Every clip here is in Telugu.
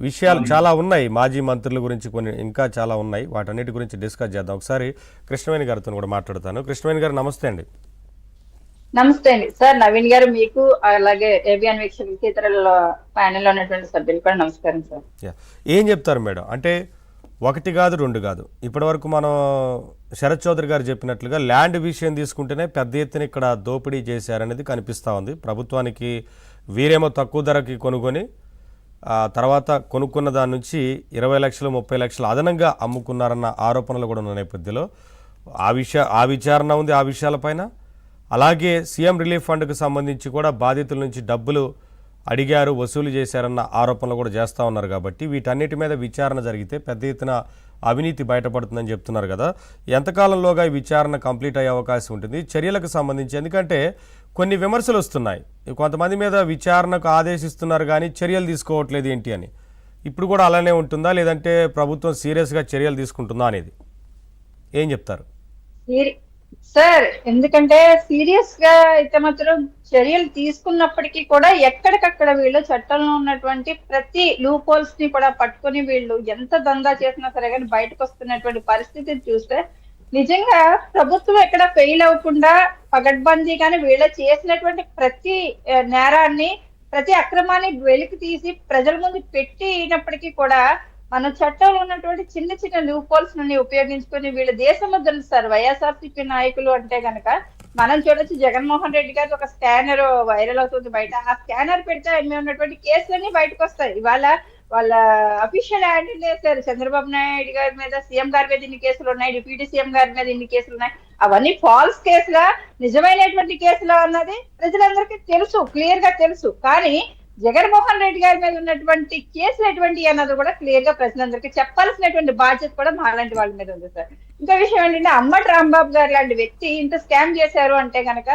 విషయాలు చాలా ఉన్నాయి. మాజీ మంత్రుల గురించి కొన్ని ఇంకా చాలా ఉన్నాయి. వాటన్నిటి గురించి డిస్కస్ చేద్దాం. ఒకసారి కృష్ణవేణి గారితో కూడా మాట్లాడతాను. కృష్ణవేణి గారు నమస్తే అండి. నమస్తే అండి సార్. నవీన్ గారు మీకు అలాగే ఏబిఎన్ వీక్షకులకి ఇతరుల ప్యానెల్ లో ఉన్నటువంటి సభ్యులు కూడా నమస్కారం సార్. ఏం చెప్తారు మేడం? అంటే ఒకటి కాదు రెండు కాదు, ఇప్పటి వరకు మనం శరత్ చౌదరి గారు చెప్పినట్లుగా ల్యాండ్ విషయం తీసుకుంటేనే పెద్ద ఎత్తున ఇక్కడ దోపిడీ చేశారనేది కనిపిస్తూ ఉంది. ప్రభుత్వానికి వీరేమో తక్కువ ధరకి కొనుగొని తర్వాత కొనుక్కున్న దాని నుంచి 20 లక్షలు 30 లక్షలు అదనంగా అమ్ముకున్నారన్న ఆరోపణలు కూడా ఉన్న నేపథ్యంలో ఆ విచారణ ఉంది ఆ విషయాలపైన. అలాగే సీఎం రిలీఫ్ ఫండ్కు సంబంధించి కూడా బాధితుల నుంచి డబ్బులు అడిగారు, వసూలు చేశారన్న ఆరోపణలు కూడా చేస్తూ ఉన్నారు. కాబట్టి వీటన్నిటి మీద విచారణ జరిగితే పెద్ద ఎత్తున అవినీతి బయటపడుతుందని చెప్తున్నారు కదా. ఎంతకాలంలోగా ఈ విచారణ కంప్లీట్ అయ్యే అవకాశం ఉంటుంది చర్యలకు సంబంధించి? ఎందుకంటే కొన్ని విమర్శలు వస్తున్నాయి, కొంతమంది మీద విచారణకు ఆదేశిస్తున్నారు కానీ చర్యలు తీసుకోవట్లేదు ఏంటి అని. ఇప్పుడు కూడా అలానే ఉంటుందా, లేదంటే ప్రభుత్వం సీరియస్గా చర్యలు తీసుకుంటుందా అనేది ఏం చెప్తారు? సార్, ఎందుకంటే సీరియస్ గా అయితే మాత్రం చర్యలు తీసుకున్నప్పటికీ కూడా ఎక్కడికక్కడ వీళ్ళు చట్టంలో ఉన్నటువంటి ప్రతి లూప్ హోల్స్ ని కూడా పట్టుకుని వీళ్ళు ఎంత దందా చేసినా సరే కానీ బయటకు వస్తున్నటువంటి పరిస్థితిని చూస్తే నిజంగా ప్రభుత్వం ఎక్కడ ఫెయిల్ అవ్వకుండా పగడ్బందీగానే వీళ్ళు చేసినటువంటి ప్రతి నేరాన్ని, ప్రతి అక్రమాన్ని వెలికి తీసి ప్రజల ముందు పెట్టినప్పటికీ కూడా మన చట్టంలో ఉన్నటువంటి చిన్న చిన్న లూప్ హోల్స్ ని ఉపయోగించుకొని వీళ్ళు దేశముద్రలు సార్. వైఎస్ఆర్సీపీ నాయకులు అంటే గనక మనం చూడొచ్చు, జగన్మోహన్ రెడ్డి గారి ఒక స్కానర్ వైరల్ అవుతుంది బయట. ఆ స్కానర్ పెడితే ఆయన ఉన్నటువంటి కేసులన్నీ బయటకు వస్తాయి. ఇవాళ వాళ్ళ అఫీషియల్ హ్యాండిల్ చేశారు. చంద్రబాబు నాయుడు గారి మీద, సీఎం గారి మీద ఇన్ని కేసులు ఉన్నాయి, డిప్యూటీ సీఎం గారి మీద ఇన్ని కేసులు ఉన్నాయి. అవన్నీ ఫాల్స్ కేసులా, నిజమైనటువంటి కేసులా అన్నది ప్రజలందరికీ తెలుసు, క్లియర్ గా తెలుసు. కానీ జగన్మోహన్ రెడ్డి గారి మీద ఉన్నటువంటి కేసులు ఎటువంటి అన్నది కూడా క్లియర్ గా ప్రజలందరికీ చెప్పాల్సినటువంటి బాధ్యత కూడా మాలాంటి వాళ్ళ మీద ఉంది సార్. ఇంకో విషయం ఏంటంటే, అంబటి రాంబాబు గారు లాంటి వ్యక్తి ఇంత స్కామ్ చేశారు అంటే గనక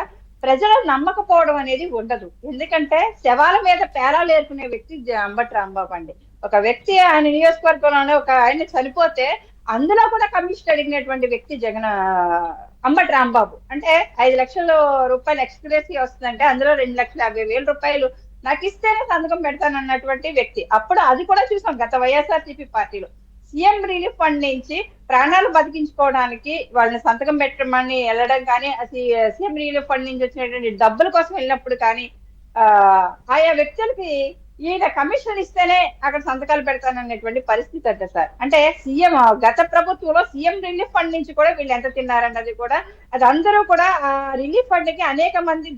ప్రజలు నమ్మకపోవడం అనేది ఉండదు. ఎందుకంటే శవాల మీద పేరాలు ఏర్పుకునే వ్యక్తి అంబటి రాంబాబు అండి. ఒక వ్యక్తి ఆయన నియోజకవర్గంలోనే ఒక ఆయన చనిపోతే అందులో కూడా కమిషన్ అడిగినటువంటి వ్యక్తి అంబటి రాంబాబు. అంటే 5 లక్షల రూపాయలు ఎక్స్గ్రేసీ వస్తుందంటే అందులో 2,50,000 నాకు ఇస్తేనే సంతకం పెడతానన్నటువంటి వ్యక్తి. అప్పుడు అది కూడా చూసాం గత వైఎస్ఆర్సీపీ పార్టీలో. సీఎం రిలీఫ్ ఫండ్ నుంచి ప్రాణాలు బతికించుకోవడానికి వాళ్ళని సంతకం పెట్టమని వెళ్ళడం కానీ, సీఎం రిలీఫ్ ఫండ్ నుంచి వచ్చినటువంటి డబ్బుల కోసం వెళ్ళినప్పుడు కానీ ఆయా వ్యక్తులకి ఈయన కమిషన్ ఇస్తేనే అక్కడ సంతకాలు పెడతాననేటువంటి పరిస్థితి అంట సార్. అంటే సీఎం గత ప్రభుత్వంలో సీఎం రిలీఫ్ ఫండ్ నుంచి కూడా వీళ్ళు ఎంత తిన్నారన్నది కూడా, అది అందరూ కూడా ఆ రిలీఫ్ ఫండ్ కి అనేక మంది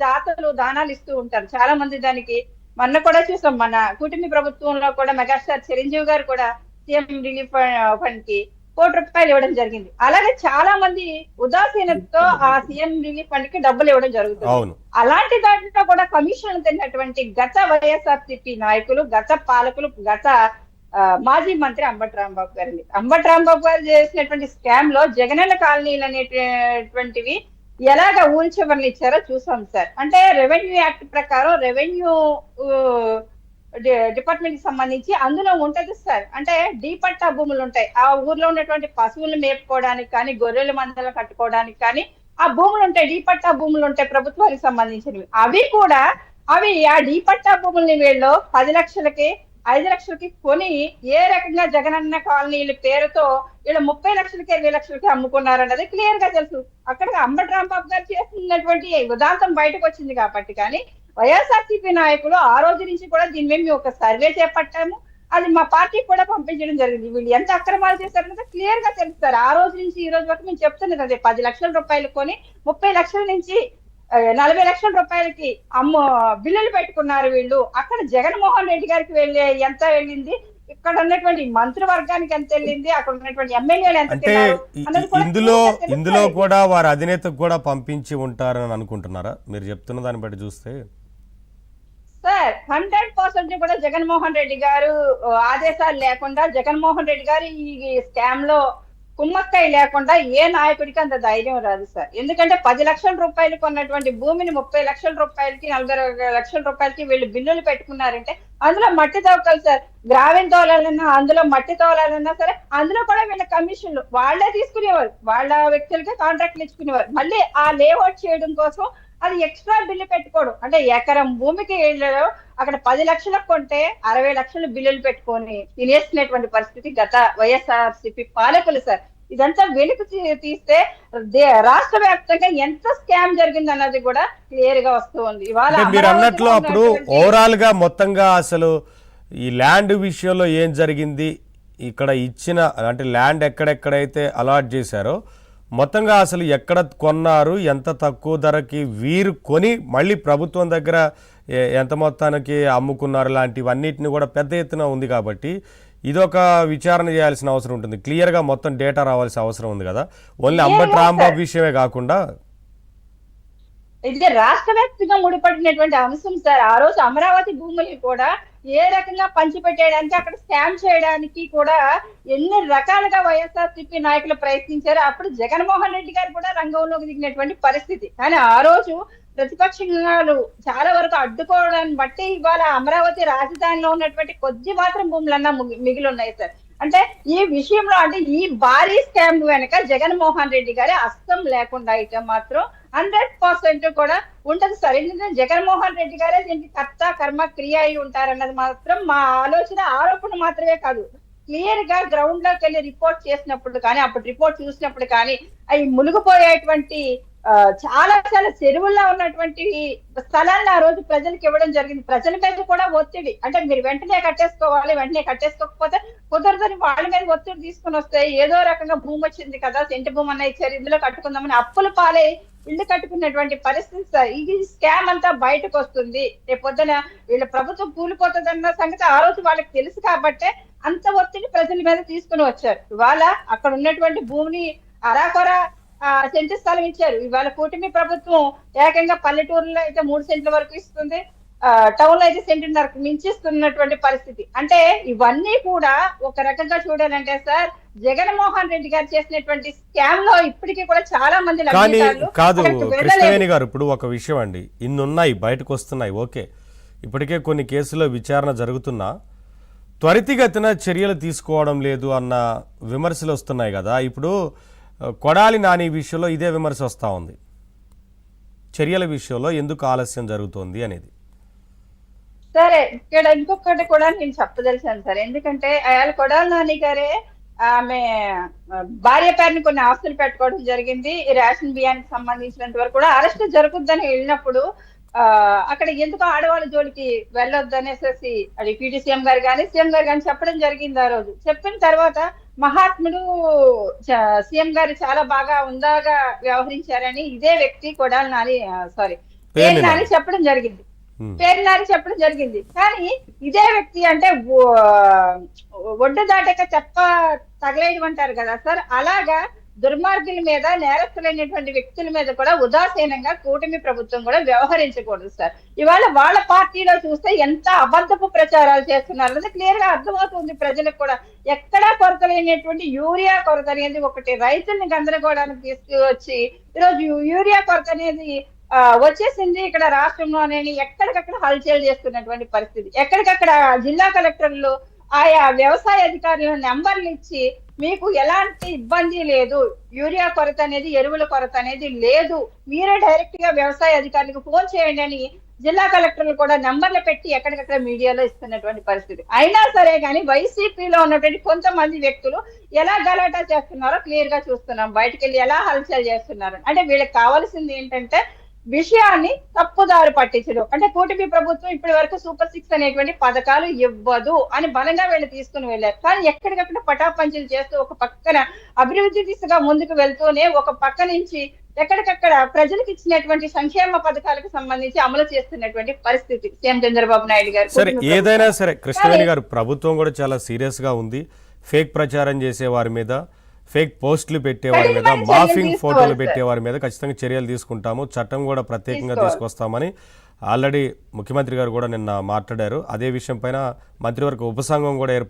దానాలు ఇస్తూ ఉంటారు. చాలా మంది దానికి మొన్న కూడా చూసాం, మన కూటమి ప్రభుత్వంలో కూడా మెగాస్టార్ చిరంజీవి గారు కూడా సీఎం రిలీఫ్ ఫండ్ కి ₹1,00,00,000 ఇవ్వడం జరిగింది. అలాగే చాలా మంది ఉదాసీనతతో ఆ సీఎం రిలీఫ్ ఫండ్ కి డబ్బులు ఇవ్వడం జరుగుతుంది. అలాంటి దాంట్లో కూడా కమిషన్ తిన్నటువంటి గత వైఎస్ఆర్సీపీ నాయకులు, గత పాలకులు, గత మాజీ మంత్రి అంబటి రాంబాబు గారండి. అంబటి రాంబాబు గారు చేసినటువంటి స్కామ్ లో జగనన్న కాలనీలు అనేటువంటివి ఎలాగ ఊల్చివర్లు ఇచ్చారో చూసాం సార్. అంటే రెవెన్యూ యాక్ట్ ప్రకారం రెవెన్యూ డిపార్ట్మెంట్ కి సంబంధించి అందులో ఉంటది సార్. అంటే డీ పట్టా భూములు ఉంటాయి. ఆ ఊర్లో ఉన్నటువంటి పశువులు మేపుకోవడానికి కానీ, గొర్రెల మందలు కట్టుకోవడానికి కానీ ఆ భూములు ఉంటాయి, డీ పట్టా భూములు ఉంటాయి ప్రభుత్వానికి సంబంధించినవి. అవి ఆ డీ పట్టా భూముల్ని వీళ్ళు 10 లక్షలకి 5 లక్షలకి కొని ఏ రకంగా జగనన్న కాలనీల పేరుతో వీళ్ళు 30 లక్షలకి 20 లక్షలకి అమ్ముకున్నారన్నది క్లియర్ గా తెలుసు. అక్కడ అంబటి రాంబాబు గారు చేస్తున్నటువంటి ఉదాంతం బయటకు వచ్చింది కాబట్టి. కానీ వైఎస్ఆర్సీపీ నాయకులు ఆ రోజు నుంచి కూడా దీని మీద మేము ఒక సర్వే చేపట్టాము, అది మా పార్టీకి కూడా పంపించడం జరిగింది. వీళ్ళు ఎంత అక్రమాలు చేశారన్నది క్లియర్ గా తెలుస్తారు. ఆ రోజు నుంచి ఈ రోజు వరకు మేము చెప్తున్నది అదే. 10 లక్షల రూపాయలు కొని 30 లక్షల నుంచి 40 లక్షల రూపాయలకి బిల్లులు పెట్టుకున్నారు వీళ్ళు. అక్కడ జగన్మోహన్ రెడ్డి గారికి ఎంత వెళ్ళింది, ఇక్కడ ఉన్నటువంటి మంత్రివర్గానికి ఎంత వెళ్ళింది, అక్కడ ఉన్నటువంటి ఎమ్మెల్యేలు ఎంత అంటే ఇందులో కూడా వారి అధినేతకు కూడా పంపించి ఉంటారని అనుకుంటున్నారా మీరు చెప్తున్న దాన్ని బట్టి చూస్తే? సార్ 100% కూడా జగన్మోహన్ రెడ్డి గారు ఆదేశాలు లేకుండా, జగన్మోహన్ రెడ్డి గారు ఈ స్కామ్ లో కుమ్మక్కై లేకుండా ఏ నాయకుడికి అంత ధైర్యం రాదు సార్. ఎందుకంటే 10 లక్షల రూపాయలు కొన్నటువంటి భూమిని 30 లక్షల రూపాయలకి 40 లక్షల రూపాయలకి వీళ్ళు బిల్లులు పెట్టుకున్నారంటే అందులో మట్టి తవ్వకాలి సార్. గ్రావెన్ తోలాలన్నా, అందులో మట్టి తోలాలన్నా సరే అందులో కూడా వీళ్ళ కమిషన్లు వాళ్ళే తీసుకునేవారు. వాళ్ళ వ్యక్తులకే కాంట్రాక్ట్లు ఇచ్చుకునేవారు. మళ్ళీ ఆ లేఅవుట్ చేయడం కోసం అది ఎక్స్ట్రా బిల్లు పెట్టుకోవడం. అంటే ఎకరం భూమికి అక్కడ 10 లక్షలకు కొంటే 60 లక్షలు బిల్లులు పెట్టుకొని తినేసినటువంటి పరిస్థితి గత వైఎస్ఆర్సీపీ పాలకులు సార్. ఇదంతా వెలుగు తీస్తే రాష్ట్ర వ్యాప్తంగా ఎంత స్కామ్ జరిగింది అన్నది కూడా క్లియర్ గా వస్తూ ఉంది. ఇవాళ అంటే మీరు అన్నట్లు అమరావతిలో అప్పుడు ఉన్నటువంటి ఓవరాల్ గా మొత్తంగా అసలు ఈ ల్యాండ్ విషయంలో ఏం జరిగింది, ఇక్కడ ఇచ్చిన అంటే ల్యాండ్ ఎక్కడెక్కడైతే అలాట్ చేశారో మొత్తంగా అసలు ఎక్కడ కొన్నారు, ఎంత తక్కువ ధరకి వీరు కొని మళ్ళీ ప్రభుత్వం దగ్గర ఎంత మొత్తానికి అమ్ముకున్నారు లాంటివన్నిటిని కూడా పెద్ద ఎత్తున ఉంది కాబట్టి ఇదొక విచారణ చేయాల్సిన అవసరం ఉంటుంది. క్లియర్గా మొత్తం డేటా రావాల్సిన అవసరం ఉంది కదా, ఓన్లీ అంబటి రాంబాబు విషయమే కాకుండా. ఇది రాష్ట్ర వ్యాప్తంగా ముడిపడినటువంటి అంశం సార్. ఆ రోజు అమరావతి భూముల్ని కూడా ఏ రకంగా పంచిపెట్టేయడానికి, అక్కడ స్కామ్ చేయడానికి కూడా ఎన్ని రకాలుగా వైఎస్ఆర్సీపీ నాయకులు ప్రయత్నించారు. అప్పుడు జగన్మోహన్ రెడ్డి గారు కూడా రంగంలోకి దిగినటువంటి పరిస్థితి. కానీ ఆ రోజు ప్రతిపక్షాలు చాలా వరకు అడ్డుకోవడాన్ని బట్టి ఇవాళ అమరావతి రాజధానిలో ఉన్నటువంటి కొద్ది మాత్రం భూములన్నా మిగిలి ఉన్నాయి సార్. అంటే ఈ విషయంలో అంటే ఈ భారీ స్కామ్ వెనక జగన్మోహన్ రెడ్డి గారి అస్తం లేకుండా అయితే మాత్రం 100% కూడా ఉండదు సార్. ఎందుకంటే జగన్మోహన్ రెడ్డి గారే దీనికి కర్త కర్మ క్రియ అయి ఉంటారన్నది మాత్రం మా ఆరోపణ మాత్రమే కాదు. క్లియర్ గా గ్రౌండ్ లోకి వెళ్ళి రిపోర్ట్ చేసినప్పుడు కానీ, అప్పుడు రిపోర్ట్ చూసినప్పుడు కానీ అవి మునిగిపోయేటువంటి చాలా చాలా చెరువుల్లో ఉన్నటువంటి స్థలాన్ని ఆ రోజు ప్రజలకు ఇవ్వడం జరిగింది. ప్రజల మీద కూడా ఒత్తిడి, అంటే మీరు వెంటనే కట్టేసుకోవాలి, వెంటనే కట్టేసుకోకపోతే కుదరదని వాళ్ళ మీద ఒత్తిడి తీసుకుని వస్తే ఏదో రకంగా భూమి వచ్చింది కదా, సెంటు భూమి అన్న ఇచ్చారు, ఇందులో కట్టుకుందామని అప్పులు పాలై ఇల్లు కట్టుకున్నటువంటి పరిస్థితి సార్. ఈ స్కామ్ అంతా బయటకు వస్తుంది, రేపొద్దున వీళ్ళ ప్రభుత్వం కూలిపోతుందన్న సంగతి ఆ రోజు వాళ్ళకి తెలుసు కాబట్టే అంత ఒత్తిడి ప్రజల మీద తీసుకుని వచ్చారు. ఇవాళ అక్కడ ఉన్నటువంటి భూమిని అరాకొర సెంటు స్థలం ఇచ్చారు. ఇవాళ కూటమి ప్రభుత్వం ఏకంగా పల్లెటూరులో అయితే 3 సెంట్ల వరకు ఇస్తుంది, టౌన్ లో అయితే సెంటున్నరకు మించిస్తున్నటువంటి పరిస్థితి. అంటే ఇవన్నీ కూడా ఒక రకంగా చూడాలంటే సార్, జగన్మోహన్ రెడ్డి గారు చేసినటువంటి స్కామ్ లో ఇప్పటికీ కూడా చాలా మంది కానీ కాదు కృష్ణవేణి గారు, ఇప్పుడు ఒక విషయం అండి, ఇన్నున్నాయి బయటకు వస్తున్నాయి, ఓకే, ఇప్పటికే కొన్ని కేసుల్లో విచారణ జరుగుతున్నా త్వరితగతిన చర్యలు తీసుకోవడం లేదు అన్న విమర్శలు వస్తున్నాయి కదా. ఇప్పుడు కొడాలి నాని విషయంలో ఇదే విమర్శ వస్తూ ఉంది, చర్యల విషయంలో ఎందుకు ఆలస్యం జరుగుతోంది అనేది. సరే, ఇక్కడ ఇంకొకటి కూడా నేను చెప్పదలిచాను సార్. ఎందుకంటే ఆయన కొడాలి నాని గారే ఆమె భార్య పేరుని కొన్ని ఆస్తులు పెట్టుకోవడం జరిగింది. ఈ రేషన్ బియ్యానికి సంబంధించినంత వరకు కూడా అరెస్ట్ జరుగుద్దని వెళ్ళినప్పుడు అక్కడ ఎందుకు ఆడవాళ్ళ జోలికి వెళ్ళొద్దు అనేసి డిప్యూటీ సీఎం గారు కానీ సీఎం గారు కానీ చెప్పడం జరిగింది. ఆ రోజు చెప్పిన తర్వాత మహాత్ముడు సీఎం గారు చాలా బాగా ఉందాగా వ్యవహరించారని ఇదే వ్యక్తి కొడాలి నాని పేరు నాని చెప్పడం జరిగింది. కానీ ఇదే వ్యక్తి అంటే ఒడ్డు దాటాక చెప్ప తగలేయడం అంటారు కదా సార్, అలాగా దుర్మార్గుల మీద, నేరస్తులైనటువంటి వ్యక్తుల మీద కూడా ఉదాసీనంగా కూటమి ప్రభుత్వం కూడా వ్యవహరించకూడదు సార్. ఇవాళ వాళ్ళ పార్టీలో చూస్తే ఎంత అబద్ధపు ప్రచారాలు చేస్తున్నారు అనేది క్లియర్ గా అర్థమవుతుంది ప్రజలకు కూడా. ఎక్కడా కొరత లేనటువంటి యూరియా కొరత అనేది ఒకటి రైతుల్ని గందరగోళానికి తీసుకువచ్చి ఈరోజు యూరియా కొరత అనేది వచ్చేసింది ఇక్కడ రాష్ట్రంలో అనేది ఎక్కడికక్కడ హల్చల్ చేస్తున్నటువంటి పరిస్థితి. ఎక్కడికక్కడ జిల్లా కలెక్టర్లు ఆయా వ్యవసాయ అధికారులు నెంబర్లు ఇచ్చి మీకు ఎలాంటి ఇబ్బంది లేదు, యూరియా కొరత అనేది, ఎరువుల కొరత అనేది లేదు, మీరే డైరెక్ట్ గా వ్యవసాయ అధికారులకు ఫోన్ చేయండి అని జిల్లా కలెక్టర్లు కూడా నెంబర్లు పెట్టి ఎక్కడికక్కడ మీడియాలో ఇస్తున్నటువంటి పరిస్థితి. అయినా సరే కానీ వైసీపీలో ఉన్నటువంటి కొంతమంది వ్యక్తులు ఎలా గలాటా చేస్తున్నారో క్లియర్ గా చూస్తున్నాం. బయటకు వెళ్ళి ఎలా హల్చల్ చేస్తున్నారు అంటే వీళ్ళకి కావాల్సింది ఏంటంటే విషయాన్ని తప్పుదారి పట్టించడం. అంటే కూటమి ప్రభుత్వం ఇప్పటి వరకు సూపర్ 6 అనేటువంటి పథకాలు ఇవ్వదు అని బలంగా వీళ్ళు తీసుకుని వెళ్ళారు. కానీ ఎక్కడికక్కడ పటాపంచలు చేస్తూ ఒక పక్కన అభివృద్ధి దిశగా ముందుకు వెళ్తూనే ఒక పక్క నుంచి ఎక్కడికక్కడ ప్రజలకు ఇచ్చినటువంటి సంక్షేమ పథకాలకు సంబంధించి అమలు చేస్తున్నటువంటి పరిస్థితి సీఎం చంద్రబాబు నాయుడు గారు. సరే, ఏదైనా సరే కృష్ణవేణి గారు, ప్రభుత్వం కూడా చాలా సీరియస్ గా ఉంది. ఫేక్ ప్రచారం చేసే వారి మీద, ఫేక్ పోస్టులు పెట్టేవారి మీద, మాఫింగ్ ఫోటోలు పెట్టేవారి మీద ఖచ్చితంగా చర్యలు తీసుకుంటాము, చట్టం కూడా ప్రత్యేకంగా తీసుకొస్తామని ఆల్రెడీ ముఖ్యమంత్రి గారు కూడా నిన్న మాట్లాడారు. అదే విషయం పైన మంత్రివర్గ ఉపసంఘం కూడా